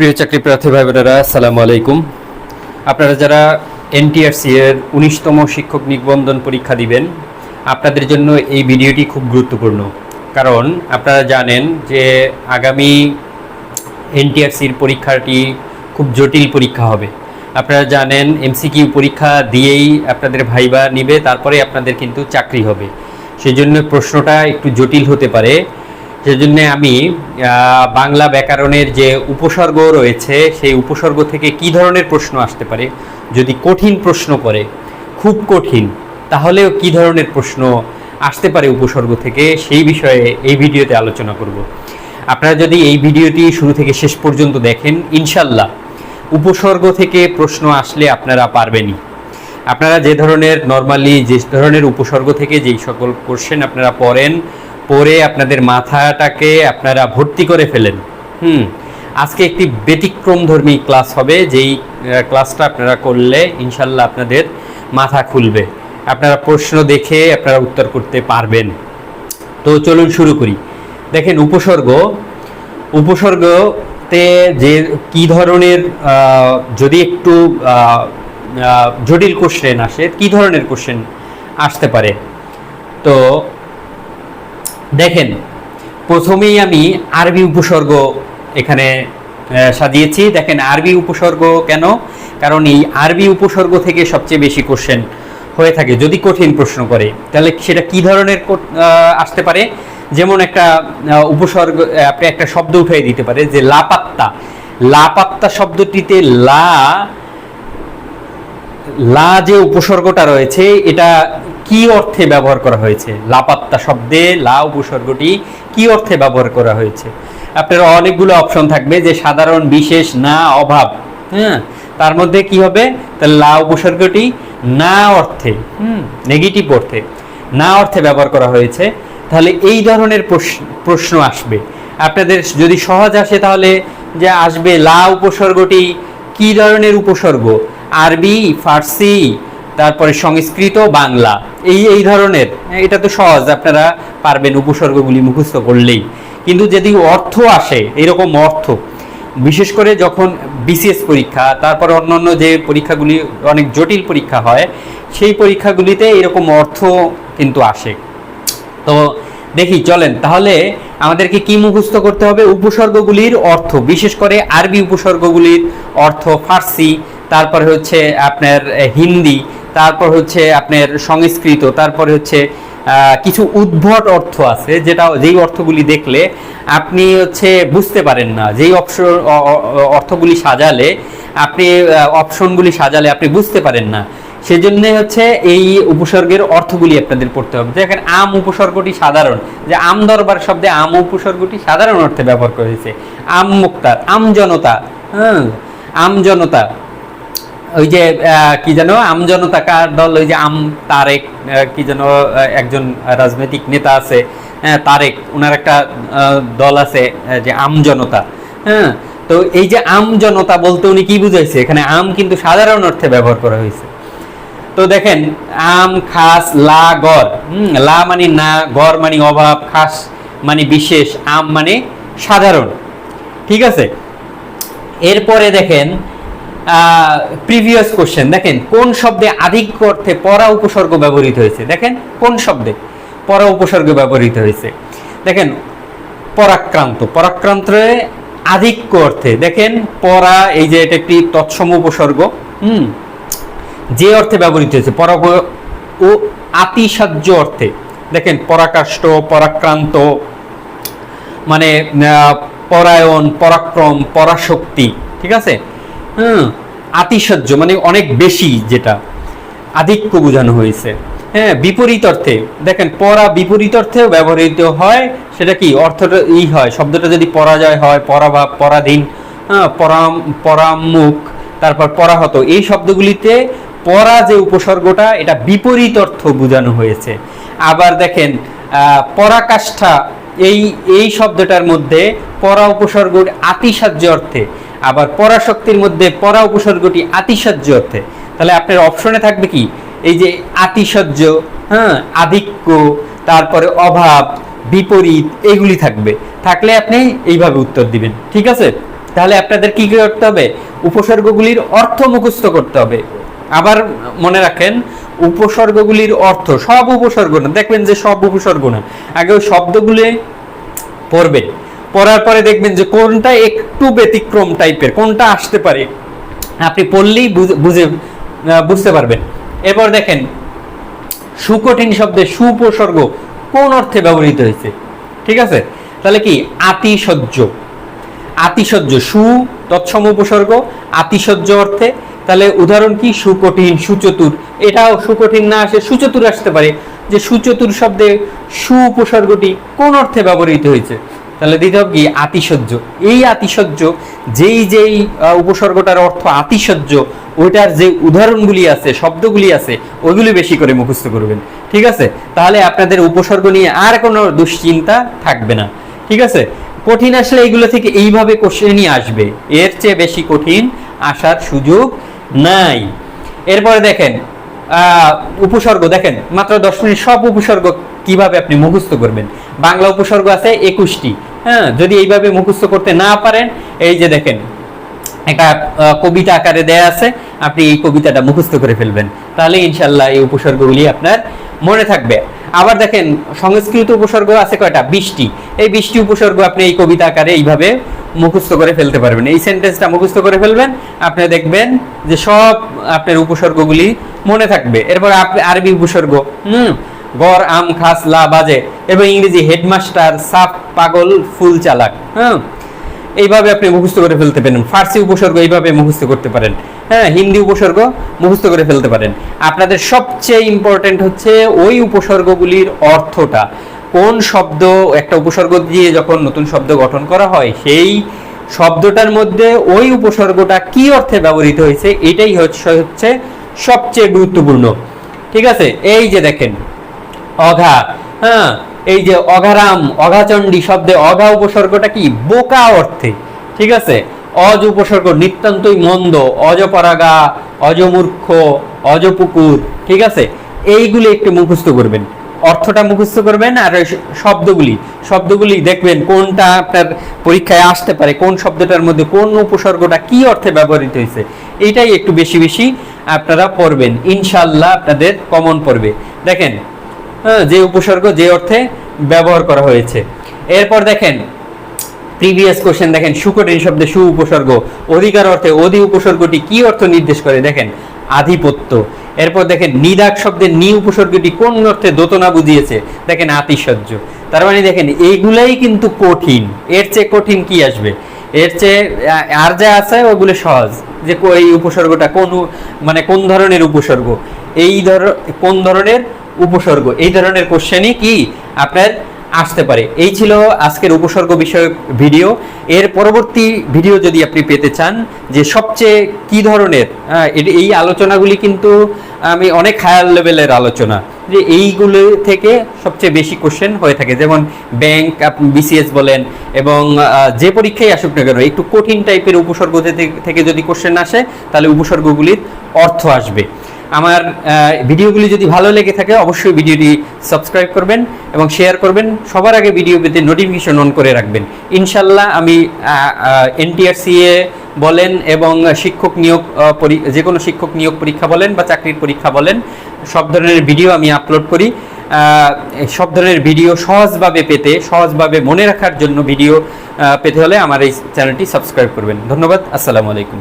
প্রিয় চাকরি প্রার্থী ভাই বোনেরা, আসসালামু আলাইকুম। আপনারা যারা এনটিআরসি এর 19তম শিক্ষক নিবন্ধন পরীক্ষা দিবেন, আপনাদের জন্য এই ভিডিওটি খুব গুরুত্বপূর্ণ। কারণ আপনারা জানেন যে আগামী এনটিআরসির পরীক্ষাটি খুব জটিল পরীক্ষা হবে। আপনারা জানেন এমসিকিউ পরীক্ষা দিয়েই আপনাদের ভাইবা নিবে, তারপরে আপনাদের কিন্তু চাকরি হবে। সেই জন্য প্রশ্নটা একটু জটিল হতে পারে। সেজন্য আমি বাংলা ব্যাকরণের যে উপসর্গ রয়েছে সেই উপসর্গ থেকে কি ধরনের প্রশ্ন আসতে পারে, যদি কঠিন প্রশ্ন করে, খুব কঠিন, তাহলেও কি ধরনের প্রশ্ন আসতে পারে উপসর্গ থেকে, সেই বিষয়ে এই ভিডিওতে আলোচনা করব। আপনারা যদি এই ভিডিওটি শুরু থেকে শেষ পর্যন্ত দেখেন, ইনশাল্লাহ উপসর্গ থেকে প্রশ্ন আসলে আপনারা পারবেনই। আপনারা যে ধরনের নর্মালি যে ধরনের উপসর্গ থেকে যেই সকল কোশ্চেন আপনারা পড়ে আপনাদের মাথাটাকে আপনারা ভর্তি করে ফেলেন। আজকে একটি ব্যতিক্রমধর্মী ক্লাস হবে, যেই ক্লাসটা আপনারা করলে ইনশাল্লাহ আপনাদের মাথা খুলবে, আপনারা প্রশ্ন দেখে আপনারা উত্তর করতে পারবেন। তো চলুন শুরু করি। দেখেন উপসর্গতে যে কি ধরনের যদি একটু জটিল কোশ্চেন আসে, কি ধরনের কোশ্চেন আসতে পারে। তো দেখেন, প্রথমেই আমি আরবি উপসর্গ এখানে সাজিয়েছি। দেখেন আরবি উপসর্গ কেন? কারণ এই আরবি উপসর্গ থেকে সবচেয়ে বেশি কোশ্চেন হয়ে থাকে। যদি কঠিন প্রশ্ন করে তাহলে সেটা কি ধরনের আসতে পারে। যেমন একটা উপসর্গ, আপনি একটা শব্দ উঠিয়ে দিতে পারে যে লাপাত্তা শব্দটিতে লা যে উপসর্গটা রয়েছে, এটা কি অর্থে ব্যবহার করা হয়েছে। লাপাত্তা শব্দে লা উপসর্গটি কি অর্থে ব্যবহার করা হয়েছে। আপনার অনেকগুলো অপশন থাকবে, যে সাধারণ, বিশেষ, না, অভাব। তার মধ্যে কি হবে, তাহলে লা উপসর্গটি না অর্থে, নেগেটিভ অর্থে, না অর্থে ব্যবহার করা হয়েছে। তাহলে এই ধরনের প্রশ্ন আসবে। আপনাদের যদি সহজ আসে তাহলে যে আসবে লা উপসর্গটি কি ধরনের উপসর্গ, আরবি, ফার্সি, তারপরে সংস্কৃত, বাংলা, এই ধরনের। এটা তো সহজ, আপনারা পারবেন উপসর্গগুলি মুখস্থ করলেই। কিন্তু যদি অর্থ আসে, এরকম অর্থ, বিশেষ করে যখন বিসিএস পরীক্ষা, তারপরে অন্যান্য যে পরীক্ষাগুলি অনেক জটিল পরীক্ষা হয়, সেই পরীক্ষাগুলিতে এরকম অর্থ কিন্তু আসে। তো দেখি, চলেন তাহলে আমাদেরকে কি মুখস্থ করতে হবে, উপসর্গগুলির অর্থ, বিশেষ করে আরবি উপসর্গগুলির অর্থ, ফার্সি, তারপরে হচ্ছে আপনার হিন্দি, তারপর হচ্ছে আপনার সংস্কৃত, তারপরে হচ্ছে কিছু উদ্ভট অর্থ আছে, যেই অর্থগুলি দেখলে আপনি হচ্ছে বুঝতে পারেন না, যেই অর্থগুলি সাজালে অপশনগুলি সাজালে আপনি বুঝতে পারেন না। সেজন্য হচ্ছে এই উপসর্গের অর্থগুলি আপনাদের পড়তে হবে। দেখেন আম উপসর্গটি সাধারণ, যে আম দরবার শব্দে আম উপসর্গটি সাধারণ অর্থে ব্যবহার করা হয়েছে। আম মুক্তার, আমজনতা, আমজনতা, ওই যে কি যেন আমজনতা কার দল, ওই যে তারেক, কি যেন একজন রাজনৈতিক নেতা আছে, তারেক, ওনার একটা দল আছে যে আমজনতা। তো এই যে আমজনতা বলতে উনি কি বুঝাইছে, এখানে আম কিন্তু সাধারণ অর্থে ব্যবহার করা হয়েছে। তো দেখেন আম, খাস, লা, গড়। লা মানে না, গড় মানে অভাব, খাস মানে বিশেষ, আম মানে সাধারণ। ঠিক আছে। এরপরে দেখেন প্রিভিয়াস কোশ্চেন, দেখেন কোন শব্দে আধিক্য অর্থে পরা উপসর্গ ব্যবহৃত হয়েছে। দেখেন কোন শব্দে পরা উপসর্গ ব্যবহৃত হয়েছে। দেখেন পরাক্রান্তে আধিক্য অর্থে, দেখেন পরা, এই যে এটা একটি তৎসম উপসর্গ, যে অর্থে ব্যবহৃত হয়েছে, পরা ও আতিশয্য অর্থে। দেখেন পরাকাষ্ঠ, পরাক্রান্ত মানে পরায়ণ, পরাক্রম, পরাশক্তি। ঠিক আছে। আতিশয্য মানে অনেক বেশি, যেটা আধিক্য বোঝানো হয়েছে। বিপরীত অর্থে, দেখেন পরা বিপরীত অর্থেও ব্যবহৃত হয়। সেটা কি অর্থটা হয়, শব্দটা যদি পরাজয় হয়, পরাভাব, পরাধীন, পরামুখ, তারপর পরাহত, এই শব্দগুলিতে পরা যে উপসর্গটা, এটা বিপরীত অর্থ বোঝানো হয়েছে। আবার দেখেন পরাকাষ্ঠা, এই শব্দটার মধ্যে পরা উপসর্গটি আতিশয্য অর্থে, আবার পরাশক্তির মধ্যে পরা উপসর্গটি আতিশয্য অর্থে। তাহলে আপনার অপশনে থাকবে কি, এই যে আতিশয্য, আধিক্য, তারপরে অভাব, বিপরীত, এগুলি থাকলে আপনি এইভাবে উত্তর দিবেন। ঠিক আছে। তাহলে আপনাদের কি করতে হবে? উপসর্গগুলির অর্থ মুখস্থ করতে হবে। আবার মনে রাখেন, উপসর্গগুলির অর্থ, সব উপসর্গ না, দেখবেন যে সব উপসর্গ না, আগে ওই শব্দগুলি পড়বেন, পড়ার পরে দেখবেন যে কোনটা একটু ব্যতিক্রম টাইপের, কোনটা আসতে পারে, আপনি পড়লেই বুঝতে পারবেন। এরপর দেখেন সুকঠিন শব্দের সুপসর্গ কোন অর্থে ব্যবহৃত হয়েছে। ঠিক আছে, তাহলে কি আতিশয্য, আতিশয্য সু তৎসম উপসর্গ, আতিশয্য অর্থে। তাহলে উদাহরণ কি? সুকঠিন, সুচতুর। এটাও সুকঠিন না আসে সুচতুর আসতে পারে, যে সুচতুর শব্দে সু উপসর্গটি কোন অর্থে ব্যবহৃত হয়েছে। তাহলে দিতে হবে কি আতিশয্য। এই আতিশয্য, যেই উপসর্গটার অর্থ আতিশয্য, ওইটার যে উদাহরণগুলি আছে, শব্দগুলি আছে, ওইগুলি বেশি করে মুখস্থ করবেন। ঠিক আছে, তাহলে আপনাদের উপসর্গ নিয়ে আর কোনো দুশ্চিন্তা থাকবে না। ঠিক আছে, কঠিন আসলে এইগুলো থেকে এইভাবে কোশ্চেনই আসবে, এর চেয়ে বেশি কঠিন আসার সুযোগ নাই। এরপরে দেখেন উপসর্গ, দেখেন মাত্র 10 মিনিট সব উপসর্গ কিভাবে আপনি মুখস্থ করবেন। বাংলা উপসর্গ আছে 21টি। হ্যাঁ, যদি এইভাবে মুখস্থ করতে না পারেন, এই যে দেখেন একটা কবিতা আকারে দেয়া আছে, আপনি এই কবিতাটা মুখস্থ করে ফেলবেন, তাহলে ইনশাল্লাহ এই উপসর্গগুলি আপনার মনে থাকবে। আবার দেখেন সংস্কৃত উপসর্গ আছে কয়টা? 20টি। এই 20টি উপসর্গ আপনি এই কবিতা আকারে এইভাবে মুখস্থ করে ফেলতে পারবেন। এই সেন্টেন্সটা মুখস্থ করে ফেলবেন, আপনি দেখবেন যে সব আপনার উপসর্গগুলি মনে থাকবে। এরপর আরবি উপসর্গ, গড়, আম, খাস, লা, বাজে। এবং ইংরেজি হেডমাস্টার, সাপ, পাগল, ফুল চালাক। এইভাবে আপনি মুখস্থ করে ফেলতে পারেন। ফার্সি উপসর্গ এইভাবে মুখস্থ করতে পারেন। হ্যাঁ, হিন্দি উপসর্গ মুখস্থ করে ফেলতে পারেন। আপনাদের সবচেয়ে ইম্পর্টেন্ট হচ্ছে ওই উপসর্গগুলির অর্থটা। কোন শব্দ, একটা উপসর্গ দিয়ে যখন নতুন শব্দ গঠন করা হয়, সেই শব্দটার মধ্যে ওই উপসর্গটা কি অর্থে ব্যবহৃত হয়েছে, এটাই হচ্ছে সবচেয়ে গুরুত্বপূর্ণ। ঠিক আছে, এই যে দেখেন অঘা, হ্যাঁ, এই যে অঘারাম, অঘাচণ্ডী শব্দে অঘা উপসর্গটা কি? বোকা অর্থে। ঠিক আছে, অজ উপসর্গ নিতান্তই মন্দ, অজপরাগা, অজমূর্খ, অজপুকুর। ঠিক আছে, এইগুলি একটু মুখস্থ করবেন, অর্থটা মুখস্থ করবেন। আর শব্দগুলি দেখবেন কোনটা আপনার পরীক্ষায় আসতে পারে, কোন শব্দটার মধ্যে কোন উপসর্গটা কি অর্থে ব্যবহৃত হয়েছে, এইটাই একটু বেশি বেশি আপনারা পড়বেন, ইনশাল্লাহ আপনাদের কমন পড়বে। দেখেন যে উপসর্গ যে অর্থে ব্যবহার করা হয়েছে। এরপর দেখেন প্রিভিয়াস কোশ্চেন, দেখেন সুকঠিন শব্দে সু উপসর্গ, অধিকার অর্থে অধি উপসর্গটি কি অর্থ নির্দেশ করে? দেখেন আধিপত্য। এরপর দেখেন নিদাক শব্দে নি উপসর্গটি কোন অর্থে দোতনা বুঝিয়েছে? দেখেন আতিশয্য। তার মানে দেখেন এইগুলাই কিন্তু কঠিন, এর চেয়ে কঠিন কি আসবে? এর চেয়ে আর যা আছে ওগুলো সহজ, যে এই উপসর্গটা কোন ধরনের উপসর্গ, কোন ধরনের উপসর্গ, এই ধরনের কোশ্চেনই কি আপনার আসতে পারে। এই ছিল আজকের উপসর্গ বিষয়ক ভিডিও। এর পরবর্তী ভিডিও যদি আপনি পেতে চান, যে সবচেয়ে কি ধরনের, এই আলোচনাগুলি কিন্তু আমি অনেক হায়ার লেভেলের আলোচনা, যে এইগুলো থেকে সবচেয়ে বেশি কোশ্চেন হয়ে থাকে। যেমন ব্যাংক, আপনি বিসিএস বলেন, এবং যে পরীক্ষায় আসুক না কেন, একটু কঠিন টাইপের উপসর্গ থেকে যদি কোশ্চেন আসে, তাহলে উপসর্গগুলির অর্থ আসবে। আমার ভিডিওগুলি যদি ভালো লেগে থাকে, অবশ্যই ভিডিওটি সাবস্ক্রাইব করবেন এবং শেয়ার করবেন। সবার আগে ভিডিও পেতে নোটিফিকেশন অন করে রাখবেন। ইনশাল্লাহ আমি NTRCA বলেন এবং শিক্ষক নিয়োগ, যে কোনো শিক্ষক নিয়োগ পরীক্ষা বলেন বা চাকরির পরীক্ষা বলেন, সব ধরনের ভিডিও আমি আপলোড করি। সব ধরনের ভিডিও সহজভাবে মনে রাখার জন্য ভিডিও পেতে হলে আমার এই চ্যানেলটি সাবস্ক্রাইব করবেন। ধন্যবাদ, আসসালামু আলাইকুম।